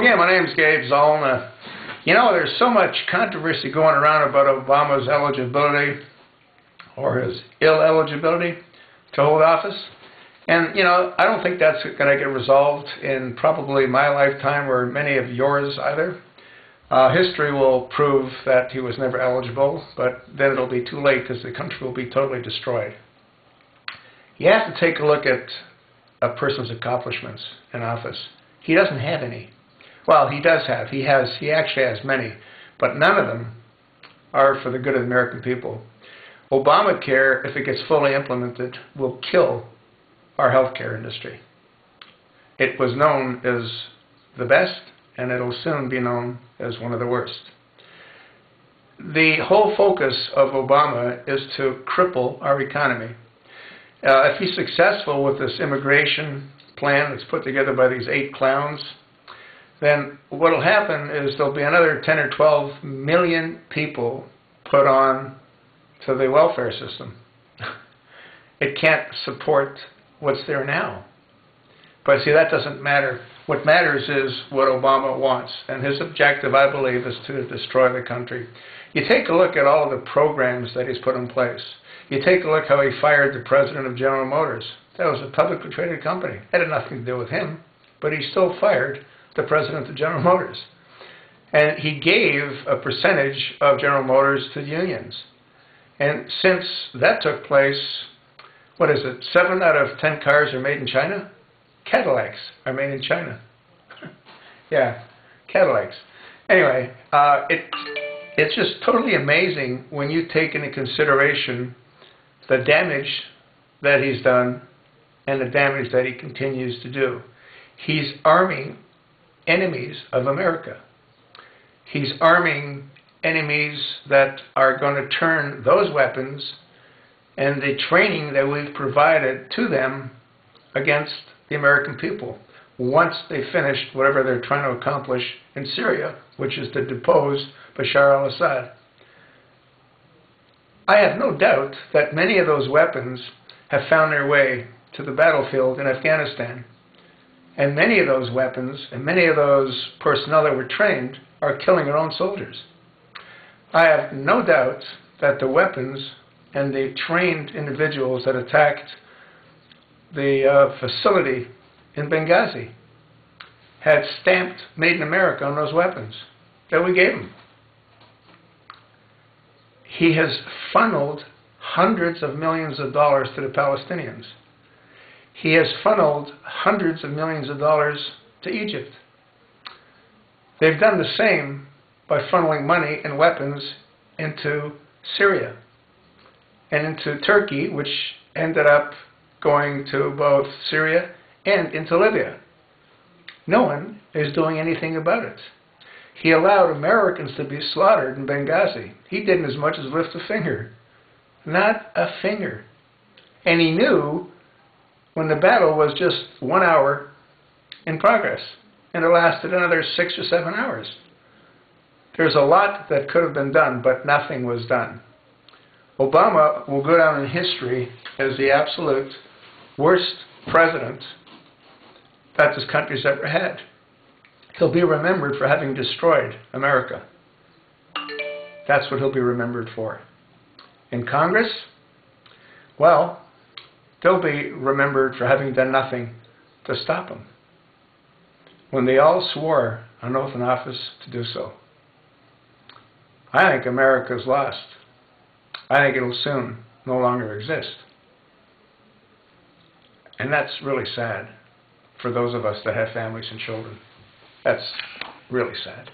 Yeah, my name's Gabe Zollner. You know, there's so much controversy going around about Obama's eligibility or his ineligibility to hold office. And, you know, I don't think that's going to get resolved in probably my lifetime or many of yours either. History will prove that he was never eligible, but then it'll be too late because the country will be totally destroyed. You have to take a look at a person's accomplishments in office. He doesn't have any. Well, he does have. He actually has many, but none of them are for the good of the American people. Obamacare, if it gets fully implemented, will kill our healthcare industry. It was known as the best, and it'll soon be known as one of the worst. The whole focus of Obama is to cripple our economy. If he's successful with this immigration plan that's put together by these 8 clowns, then what will happen is there'll be another 10 or 12 million people put on to the welfare system. It can't support what's there now. But see, that doesn't matter. What matters is what Obama wants, and his objective, I believe, is to destroy the country. You take a look at all of the programs that he's put in place. You take a look how he fired the president of General Motors. That was a publicly traded company. That had nothing to do with him, but he still fired the president of General Motors. And he gave a percentage of General Motors to the unions. And since that took place, what is it, 7 out of 10 cars are made in China? Cadillacs are made in China. Yeah, Cadillacs. Anyway, it's just totally amazing when you take into consideration the damage that he's done and the damage that he continues to do. He's arming enemies of America. He's arming enemies that are going to turn those weapons and the training that we've provided to them against the American people once they finished whatever they're trying to accomplish in Syria, which is to depose Bashar al-Assad. I have no doubt that many of those weapons have found their way to the battlefield in Afghanistan. And many of those weapons and many of those personnel that were trained are killing their own soldiers. I have no doubt that the weapons and the trained individuals that attacked the facility in Benghazi had stamped "Made in America" on those weapons that we gave them. He has funneled hundreds of millions of dollars to the Palestinians. He has funneled hundreds of millions of dollars to Egypt. They've done the same by funneling money and weapons into Syria and into Turkey, which ended up going to both Syria and into Libya. No one is doing anything about it. He allowed Americans to be slaughtered in Benghazi. He didn't as much as lift a finger. Not a finger. And he knew when the battle was just 1 hour in progress, and it lasted another 6 or 7 hours. There's a lot that could have been done, but nothing was done. Obama will go down in history as the absolute worst president that this country's ever had. He'll be remembered for having destroyed America. That's what he'll be remembered for. In Congress, well, they'll be remembered for having done nothing to stop him when they all swore an oath in office to do so. I think America's lost. I think it'll soon no longer exist. And that's really sad for those of us that have families and children. That's really sad.